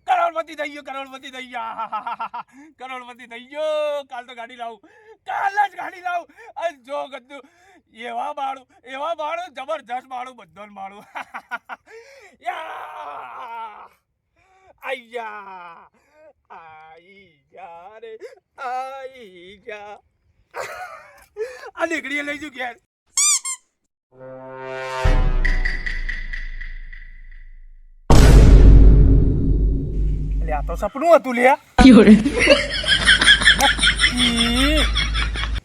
કરોડપતિ થઈ ગયો, કરોડપતિ થઈ ગયો, કરોડપતિ થઈ ગયો. કાલ તો ગાડી લાવું, કાલ જ ગાડી લાવું. જો ગદ્દુ એવા બાળું જબરજસ્ત બાળું, બધોન બાળું. આઈ જા રે, આઈ જા. આ નીકળીએ લઈ જુ ઘેર. આ તો સપનું હતું લ્યા.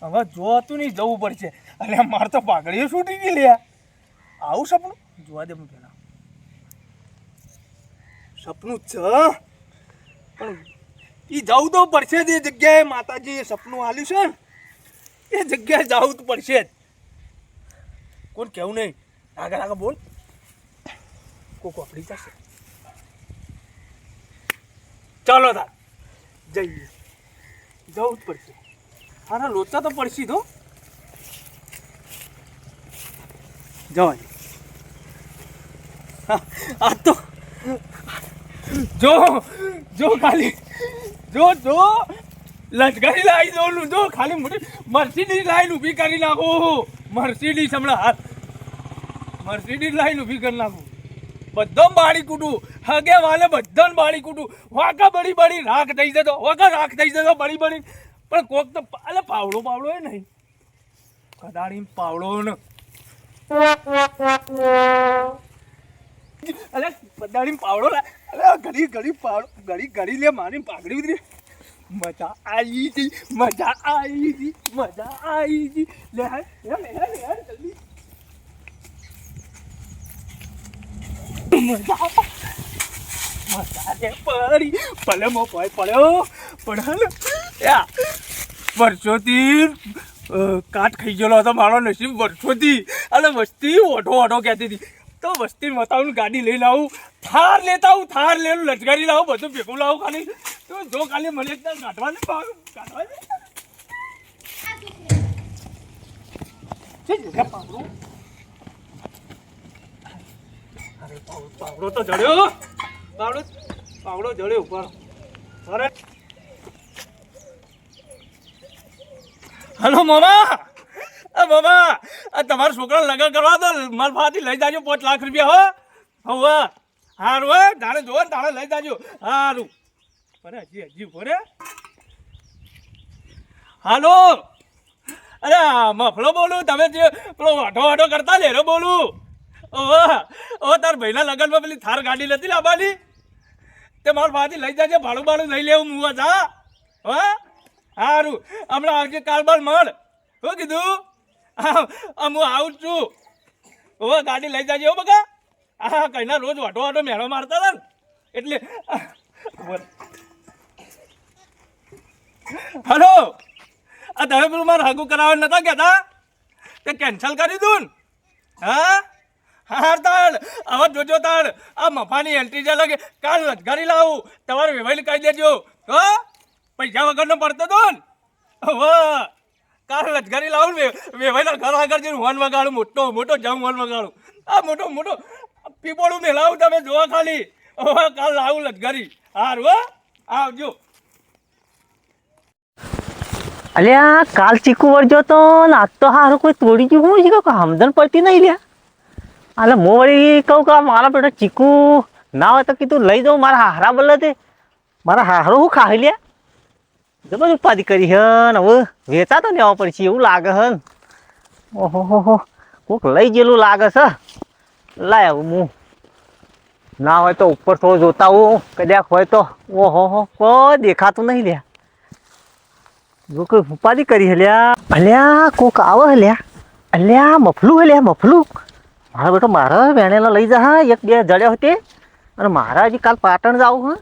હવે જો હતું નહીં જવું પડશે. અરે મારે તો પાઘડીઓ છૂટી ગઈ લ્યા. આવું સપનું જોવા દે. પેલા સપનું છે પણ એ જવું તો પડશે જ. એ જગ્યાએ માતાજીએ સપનું આલ્યું છે ને એ જગ્યાએ જવું તો પડશે જ. કોણ કેવું નહીં. આગળ બોલ. કોક વાપરી જશે. ચાલો તાર જઈએ. જવું જ પડશે. હારા લોચા તો પડશે તો જવાય. આ તો જો ખાલી જો લશ્કરી લાવી દઉં. જો ખાલી મોટી મર્સિડીઝ લાઈન ઊભી કરી નાખું. મર્સિડીઝ હમણાં હાથ મર્સિડીઝ લાઈન ઊભી કરી નાખું. બધો બાળી કૂટું હગે વાલે બધો બાળી કૂટું. વાંકા બળી રાખ થઈ જતો. વાંકા રાખ થઈ જતો બળી પણ કોક તો અલે પાવડો એ નહીં. કદાળી પાવડો ને અલે કદાળી પાવડો અલે ઘડી પાવડો ઘડી લે. મારી પાઘડી ઉતરી. મજા આવી જી લે જલ્દી. મજા પડી ભલે મો પડ્યો પણ વર્ષોથી કાટ ખાઈ ગયેલો હતો મારો નસીબ. વર્ષોથી અને વસ્તી ઓઢો કહેતી હતી તો વસ્તી બતાવું ગાડી લઈને આવું. થાર લેતા આવું. થાર લેલું લશ્કરી લાવું. બધું ભેગું લાવું. ખાલી તો જો ખાલી મને કાઢવા દે. પાવડો તો જડ્યો. પાવડો જડ્યો ઉપર. અરે હલો મામા. આ તમારા છોકરા લગન કરવા તો મારા ભાથી લઈ જાજો 5 લાખ રૂપિયા. હો હારું હે તારે જો તારે લઈ જાજો. હારું અરે હજી ભરે. હાલો અરે મફળો બોલું. તમે જે પેલો વાઢો કરતા લેરો બોલું. ઓ તાર ભાઈના લગનમાં પેલી થાર ગાડી નથી લાવવાની તે મારા ભાથી લઈ જાજે. ભાડું લઈ લેવું મુવા જા. હા સારું હમણાં આવજે. કાલ બાર મળ. શું કીધું? હું આવું જ છું. હવે ગાડી લઈ જાજે. હો બકા. હા કઈના રોજ વાટો મેળો મારતા હતા ને એટલે. હલો આ તમે પેલું મારે હગું કરાવવા નતા કહેતા તે કેન્સલ કરી દઉં ને. હા તાળ હવે જોજો તાળ આ મફાની એન્ટ્રી જે લાગે. કાલ લશ્કરી લાવું. તમારે વેવાઈ કહી દેજો. પૈસા વગરનો પડતો હતો ને. હવે કાલ લશ્કરી લાવું ને વેવાઈના ઘર આગળ જઈને હોર્ન વગાડું. મોટો જમ હોર્ન વગાડું. આ મોટો પીપોળું મેલાવું. તમે જોવા ખાલી. હવે કાલ લાવું લશ્કરી. હારું આવજો. અલ્યા કાલ ચીકુ વળજો તો આજ તો હારું કોઈ તોડી ગયું. હું છે સમજણ પડતી નહીં લ્યા. અલે હું વળી કહું કે મારા બેટા ચીકુ ના હોય તો કીધું લઈ જાઉં. મારા હારા બદલે તે મારા હારો હું ખાઈ લ્યા. જબર ઉપાધિ કરી હન. હવે વેચા તો લેવા પડશે એવું લાગે હન. ઓહો કોક લઈ ગયેલું લાગે છે. લાય હું ના હોય તો ઉપર થોડું જોતા હું કદાચ હોય તો. ઓહો કોઈ દેખાતું નહીં લ્યા. જો કોઈ ઉપાધિ કરી હલ્યા. અલ્યા કોક આવે હલ્યા. અલ્યા મફલું મફલું. મારા બેટો મારા વેણેલા લઈ જા. એક બે જડ્યા હતી અને મારા હજી કાલ પાટણ જાવું.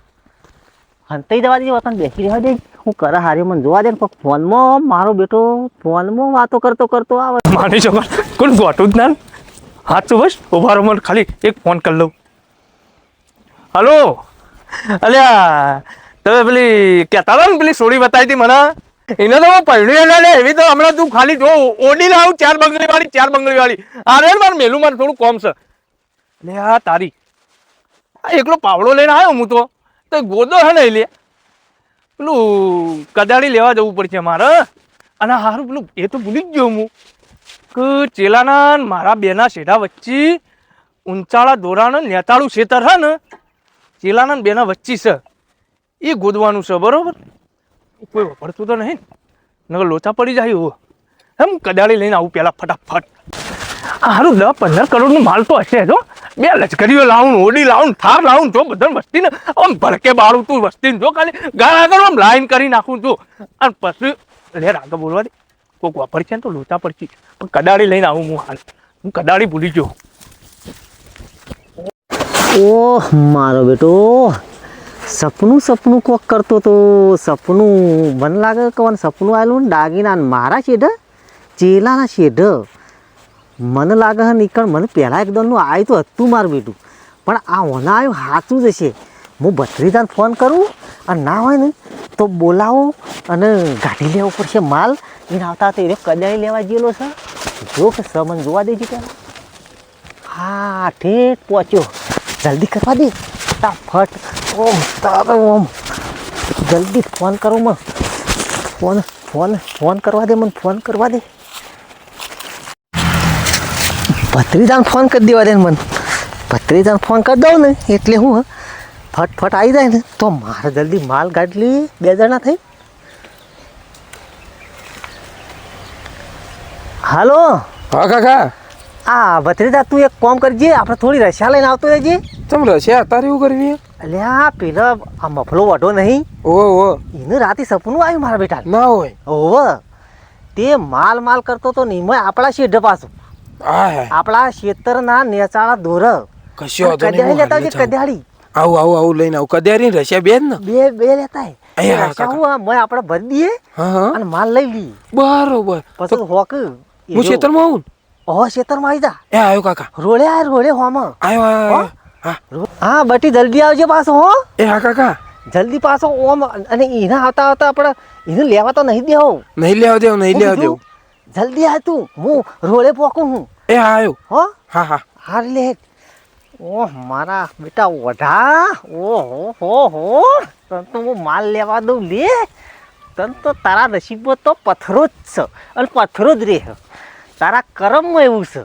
હંતાઈ જવા દેજે. વતન બેસી રહેવા દે. હું કરે હારી મને જોવા દે ને. ફોનમાં મારો બેટો ફોનમાં વાતો કરતો આવે. માની છોકરા કોણ ગોઠું જ ના હાથ તો બસ ઉભા રહો. મને ખાલી એક ફોન કરી લઉં. હલો અલ્યા તમે પેલી કહેતા હતા ને પેલી સોડી બતાવી હતી મને. એને તો પડ્યું લે એવી તો હમણાં તું ખાલી જો ઓડી લાવું 4 બંગલી વાળી. અરે મારે મેલું મારે થોડું કોમ છે. લે આ તારી આ એકલો પાવડો લઈને આવ્યો હું તો ગોદો હે ને લે પેલું કદાળી લેવા જવું પડશે મારે. અને હારું પેલું એ તો ભૂલી જ ગયો હું કે ચેલાના ને મારા બેના શેઢા વચ્ચે ઊંચાળા દોરાનું નેતાળું ખેતર છે ને ચેલાના ને બેના વચ્ચે છે એ ગોદવાનું છે બરોબર. કોઈ વપડતું તો નહીં નકર લોચા પડી જાય એવું. એમ કદાળી લઈને આવું પેલા ફટાફટ. હારું 10-15 કરોડનું માલ તો હશે જો. 2 લશ્કરીઓ લાવું, ઓડી લાવું, થાર લાવું જો બધા વસ્તીને આમ ભડકે બાળું તું વસ્તીને જો ખાલી ગાળા કરો આમ લાઈન કરી નાખું છું. અને પછી લે આગળ બોલવા દે કોઈક વાપર છે ને તો લોચા પડશે. પણ કદાળી લઈને આવું હું હાલ. હું કદાળી ભૂલી ગયો. ઓહ મારો બેટો સપનું કોક કરતો તો સપનું મને લાગે કે સપનું આવેલું ને દાગીના મારા શેઢ ચેલાના શેઢ મને લાગે હે નીકળ મને પહેલાં એકદમનું આવ્યું તો હતું મારું બેટું પણ આ હોના આવ્યું સાચું જ હશે. હું ભત્રીજાને ફોન કરું અને ના હોય ને તો બોલાવો અને ગાડી લેવો પડશે માલ એને આવતા તો એ કદાળી લેવા ગયેલો છે જો કે મને જોવા દેજે પહેલાં. હા ઠેઠ પહોંચ્યો જલ્દી કરવા દે ફટાફટ. ઓમ તારે ઓમ જલ્દી ફોન કરું મને ફોન કરવા દે મને ફોન કરવા દે. ભત્રીજાને ફોન કરી દેવા દે મને ભત્રીજાને ફોન કરી દઉં ને એટલે હું ફટફટ આવી જાય ને તો મારે જલ્દી માલ ગાડી 2 જણા થઈ. હાલો હા કાકા. આ ભત્રીજા તું એક કામ કરજે આપણે થોડી રશિયા લઈને આવતો રહેજે. ચમ રશિયા અત્યારે એવું કરવી? અલ્યા પેલા આ મફલો વઢો નહીં ઓ એને રાતે સપનું આવ્યું મારા બેટા ના હોય. ઓવ તે માલ કરતો તો નહીં આપણા શેઢ પાછું આપણા ખેતરના નેચાળા દોર કશો કદાળી લેતા આવજે કદાળી. આવું લઈને આવું કદાળી રશિયા બેન ને બે લેતા આપણે ભરી દઈએ અને માલ લઈ લઈએ. બરોબર પછી હોક હું ખેતરમાં આવું ખેતરમાં આવી જા. એ આવ્યો કાકા. રોડે હોમાં આવ્યો. હા બટી જલ્દી આવજે પાછો હો. એ હા કાકા જલ્દી પાછો ઓમ અને એના આવતા આપણે એને લેવા તો નહીં દેવો. નહીં લેવા દેવું. જલ્દી આ તું હું રોડે પોકું હું. એ આવ્યો. હો હા હાર લે. ઓહ મારા બેટા ઓઢા ઓહો તન તો હું માલ લેવા દઉં લે. તન તો તારા નસીબમાં તો પથ્થરો જ છે અને પથ્થરો જ રહે તારા કરમમાં એવું છે.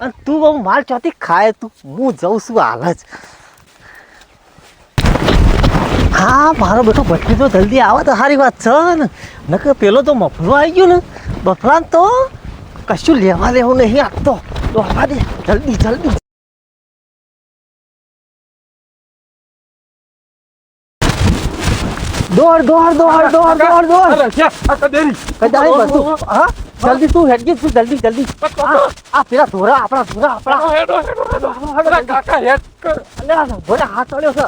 અને તું બહુ માલ ચોથી ખાય તું હું જઉં છું હાલ જ. હા મારો બેટો ભત્રીજો જલ્દી આવે તો સારી વાત છે ને નકર પેલો તો મફલો આવી ગયો ને બફરાન તો કશું લેવા લેવું નહીં આપતો તો આવવા દે જલ્દી. દોડ કદાળી બધું હા જલ્દી તું હેડજે તું જલ્દી આ પેલા ધોરા આપણા હાથ ચડ્યો છે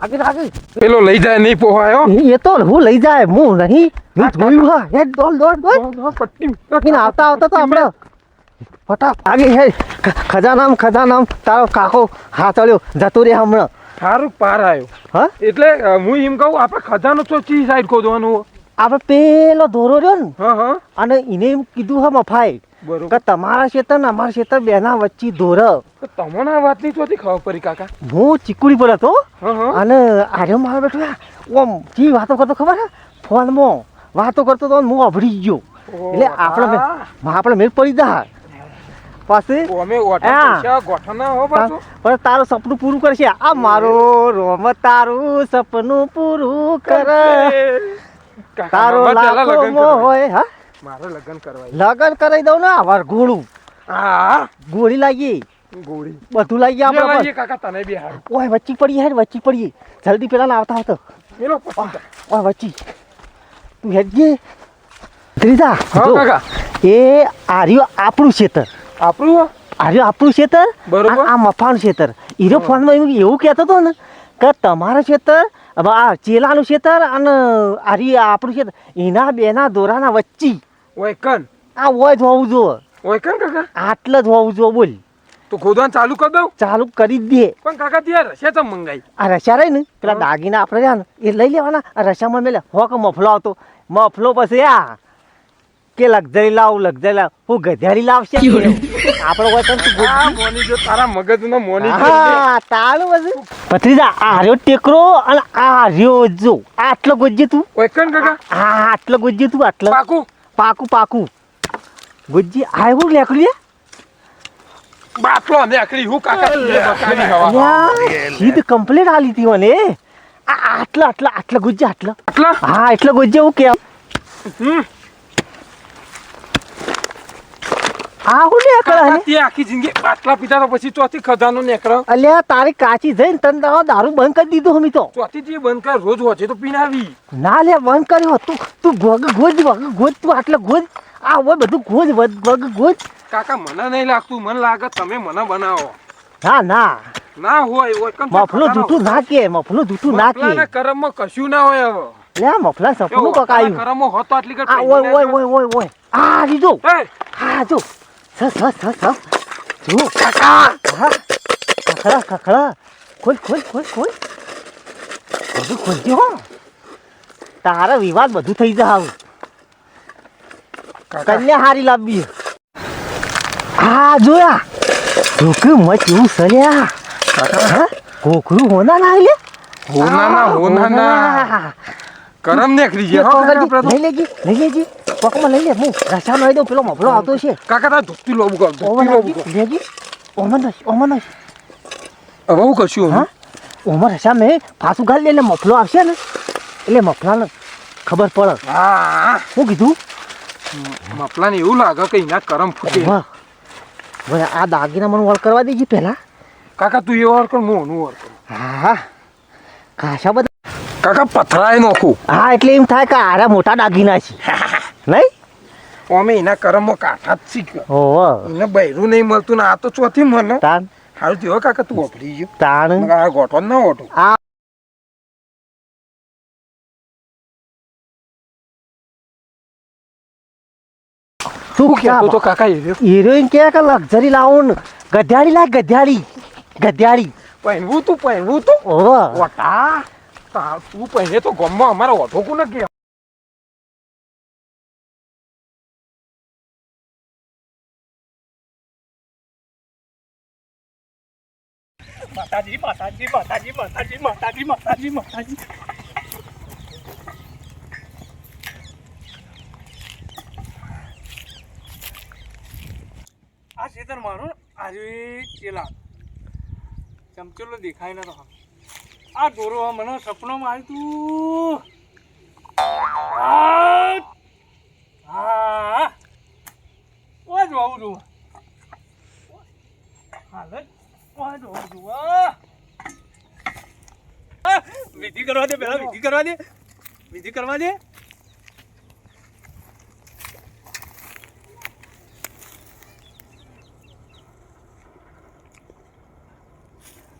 આગળ પેલો લઈ જાય નહીં પોહાયો. એ તો હું લઈ જાય હું નહીં જોયું હા હેડ દોડ પટ્ટી આવતા તો આપણે ફટાફટ આગળ હેડ ખજાનામ તારો કાકો હાથ ચડ્યો જતો રે હમણાં. સારું પાર આવ્યો. હા એટલે હું એમ કહું આપણે ખજાનો તો ચી સાઈડ ખોદવાનું? આપણે પેલો દોરો રહ્યો ને હા અને એને એમ કીધું હા મફાઈ કે તમારા ક્ષેત્ર ને અમારા ક્ષેત્ર બેના વચ્ચે દોર. તમને આ વાતની ચોથી ખબર પડી કાકા? હું ચીકુડી પર હતો અને આર્યો મારો બેઠો ઓમ જી વાતો કરતો ખબર હે ફોનમાં વાતો કરતો તો હું અભડી ગયો એટલે આપણે મેળ પડી જા પાછી પણ તારું સપનું પૂરું કરશે આ મારો રોમ તારું સપનું પૂરું કરે તારો લાખો હોય. હા મારે લગન કરાવી દઉં ને આવાર ગોળું ગોળી લાગી બધું લાગી આપણે કાકા તને બી હારું. ઓય વચ્ચી પડીએ જલ્દી પેલા ના આવતા ઓય વચ્ચી તું હેડજે ત્રીજા એ આર્યો આપણું ક્ષેત્ર આપણું ક્ષેત્ર આ મફાનું ક્ષેત્ર હીરો ફોનમાં એવું કહેતો હતો ને કે તમારું ક્ષેત્ર આ ચેલાનું ક્ષેત્ર અને આપણું ક્ષેત્ર એના બેના દોરાના વચ્ચે આ હોય જ હોવું જોઈએ આટલે જ હોવું જોઈએ. બોલ તો ખોદવાનું ચાલુ કરી દઉં? ચાલુ કરી જ દે. પણ કાકા ત્યાં રશિયા ચમ મંગાઈ? આ રશિયા રહી ને પેલા દાગીના આપણે રહ્યા ને એ લઈ લેવાના. આ રશિયામાં મેલે હોક મફલો આવતો મફલો પછી આ કે લક્ઝરી લાવ હું ગધેડી લાવશે આપણે હોય તો તું આ મોની જો તારા મગજનો મોની જો હા તારું બધું ભત્રીજા આ રહ્યો ટેકરો અને આ રહ્યો જો આટલો ગોજ્જે તું ઓય કણ કાકા હા આટલો ગોજ્જે તું આટલો પાકું પાકું ગોજ્જી આવું લેકડી બાટલો ને આખરી હું કાકા બકાની હવા સીધ કમ્પ્લીટ આલી હતી મને આટલા ગોજ્જે આટલા હા એટલો ગોજ્જે હું કે આ હું નેકળે તે આખી જિંદગી બાટલા પીતા તો પછી ચોથી ખજાનો નેકળો અલ્યા તારી કાચી જઈને તને દારૂ બંધ કરી દીધો હમી તો ચોથી જે બંધ કર રોજ હોજે તો પીનાવી ના લે બંધ કર્યો તું ગોજ તું આટલે ગોજ આ હોય બધું ગોજ કાકા મને નહીં લાગતું મને લાગે તમે મને બનાવો ના ના હોય ઓય કણ મફલું જૂઠું ના કે મફલાના કરમમાં કશું ના હોય હવે લે મફલા સપનું પકાયું કરમમાં હોતો આટલી કર આ ઓય આ લીધો હા જો જો કાકા ખખડા ખોલ બધું ખોલજો હો તારા વિવાદ બધું થઈ જાય કન્યા હારી લાવવી હા જોયા ઢોકળું મચ એવું સલ્યા કોકરું હોના ના લે હોના કરમ નેકરી જે લઈ લેજી પકમાં લઈ લે હું રસા લઈ દઉં પેલો મફલો આવતો છે કાકા તા ધુકતી લોબુ કર લેજી ઓમન હવે હું કશું હા ઓમર રસા મેં પાછું ગાલી એટલે મફલો આવશે ને એટલે મફલાને ખબર પડે હા શું કીધું મફલાને એવું લાગે કે એના કરમ ફૂટે બોલે આ દાગીના મને વળ કરવા દેજી પહેલા કાકા તું એ વાર કર હું ઓનું વાર કર હા કાશા બધા કાકા પથરાય નોખું હા એટલે એમ થાય કે આરા મોટા દાગીના છે નહીં અમે એના કરમમાં કાઠા જ શીખ્યો ઓહો એને બૈરું નહીં મળતું ને આ તો ચોથી મને તાન સારું થયો કાકા તું વાપરી ગયો તાણ આ ગોઠો ના ઓઠો આ તું કહેતો તો કાકા હિરોઈન કે લક્ઝરી લાવો ને ગધેડી લાગ ગધેડી પહેરવું તું ઓહો ઓટા તું પહેરે તો ગમમાં અમારા ઓઠો કોને કે માતાજી આ ખેતર મારું આજે ચેલા ચમચેલો દેખાય ના તો આ દોરો મને સપનોમાં આવ્યું તું હા ઓય જોવું છું હાલત ઓય જોવું છું વિધિ કરવા દે પેલા વિધિ કરવા દે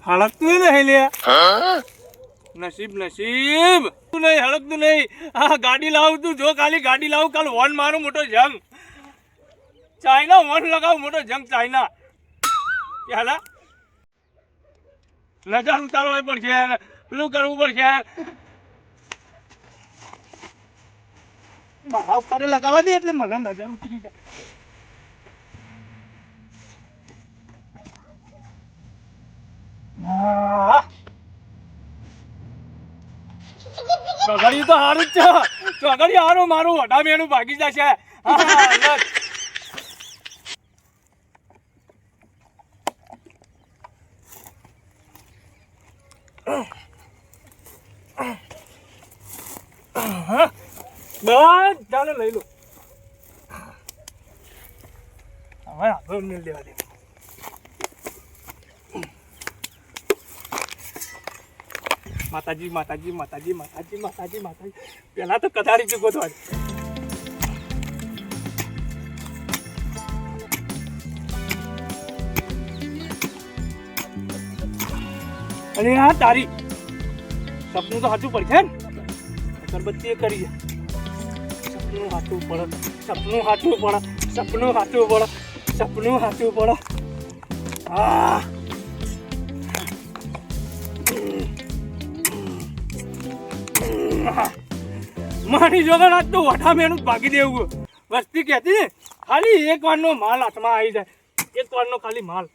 હળકતું નહીં લે નસીબ તું નહીં હળકતું નહીં આ ગાડી લાવું તું જો ખાલી ગાડી લાવું કાલ વોન મારું મોટો જંગ ચાઇના વોન લગાવું મોટો જંગ ચાઇના પેલા નજર ઉતારવો પડશે પેલું કરવું પડશે મારા ઉપર લગાવવા દે એટલે મને નજર ઉતરી જાય ચોગડિયું તો હારું જ છે ચોગડિયું હારું મારું વડા મેનું ભાગી જશે બધાને લઈ લો હવે આગળ મિલ દેવા દે માતાજી પેલા તો કથારી ચૂકો તો અરે હા તારી સપનું તો સાચું પડશે ને અગરબત્તી એ કરી સપનું સાચું પડે હા મારી જોગણ આજ તો વઠા મેનું ભાગી દેવું વસ્તી કહેતી ને, ખાલી એક વારનો માલ હાથમાં આવી જાય, એક વારનો ખાલી માલ.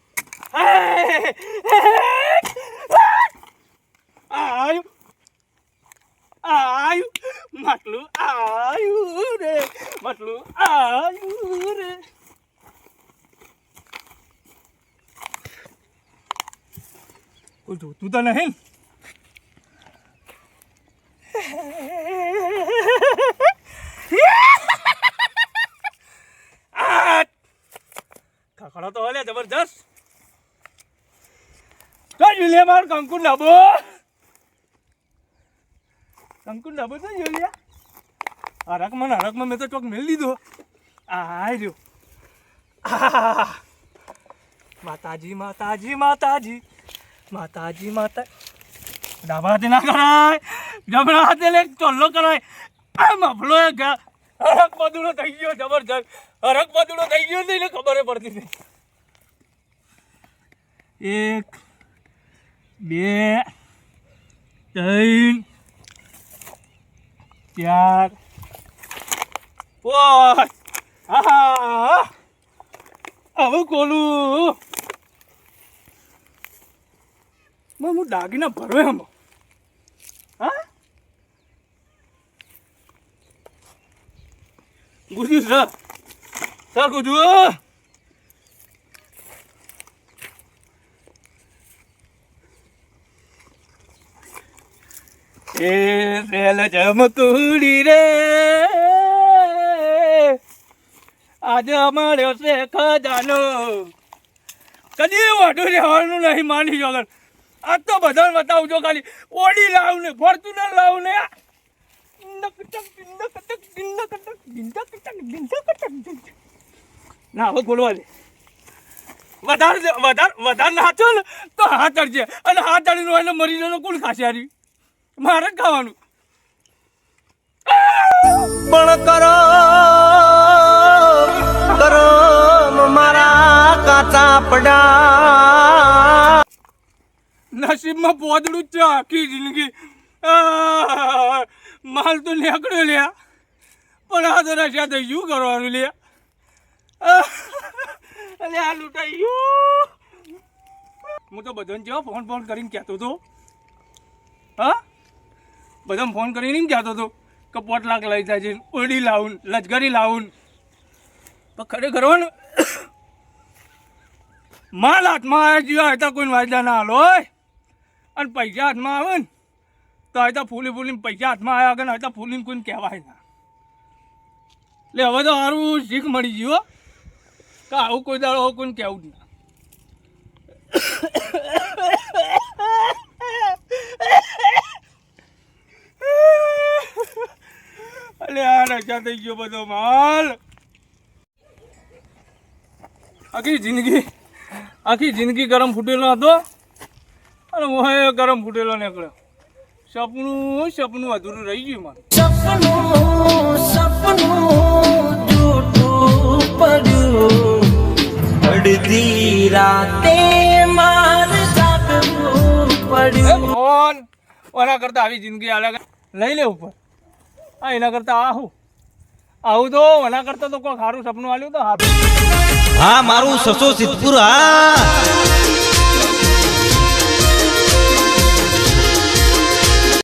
આયુ આયુ માટલું આયુ રે, માટલું આયુ રે. કોઈ જોતું તો નહીં. ખખડો તો હલે જબરજસ્ત. લે માર કંકુ ડાબો, કંકુ ડાબો તો જોઈ હરકમાં મેં તો ચોક મેળ લીધો. આ રહ્યો. માતાજી માતાજી માતાજી માતાજી માતા. ડાબા હાથે ના કરાય, જમણા હાથે લે ચોલ્લો કરાય. આ મફલો હરક બદુડો થઈ ગયો જબરજસ્ત. હરક બદુડો થઈ ગયો ને એને ખબર પડતી નહીં. 1 2 3 4 5. હા હવે કોલું હું દાગીના ભરો એમ. હા ગુજુ સર ગુજુ. એ રેલ જમકુડી રે, આજે મળ્યો છે ખજાનો. કદી વાઢું રહેવાનું નહીં માની વગર. આજ તો બધાને બતાવજો, ખાલી ઓડી લાવું ને, ફોર્ચ્યુનર લાવું ને. ના હવે બોલવા દે. વધારે નાચો ને તો હાથ ચડશે, અને હાથ ચડીને હોય મરી જવાનો કોણ ખાશે? હારી મારે જ ખાવાનું. પણ કરો કરો મારા કાચા પડા. નસીબમાં પોદડું જ છે આખી જિંદગી. માલ તો નીકળ્યો લ્યા, પણ આ તો રસ્યા થઈ શું કરવાનું લ્યા? અલે આ લૂંટાઈ ગયું. હું તો બધાને જેવા ફોન કરીને કહેતો હતો. હા બધાને ફોન કરીને એમ કહેતો હતો કે 5 લાખ લઈ જાય છે, ઓડી લાવું, લશ્કરી લાવું. પણ ખરેખર હોય ને માલ હાથમાં આવ્યા જેવા હતા કોઈ વાયદા ના હાલો હોય, અને પૈસા હાથમાં આવે ને તો હતા ફૂલીને પૈસા હાથમાં આવ્યા આગળ હતા ફૂલીને કોઈને કહેવાય ના. એટલે હવે તો સારું શીખ મળી ગયો કે આવું કોઈ દાડો કોઈને કહેવું જ ના. અલે આ રજા થઈ ગયો બધો માલ. આખી જિંદગી ગરમ ફૂટેલો હતો, અને હું ગરમ ફૂટેલો નીકળ્યો. સપનું અધૂરું રહી ગયું મારું. અડધી રાતે મારે જાગવું પડ્યું. ફોન ઓના કરતા આવી જિંદગી અલગ લઈ લે ઉપર. હા એના કરતા આવું તો એના કરતા તો કોઈ સારું સપનું આવ્યું તો હા મારું સસો સિદ્ધપુર. હા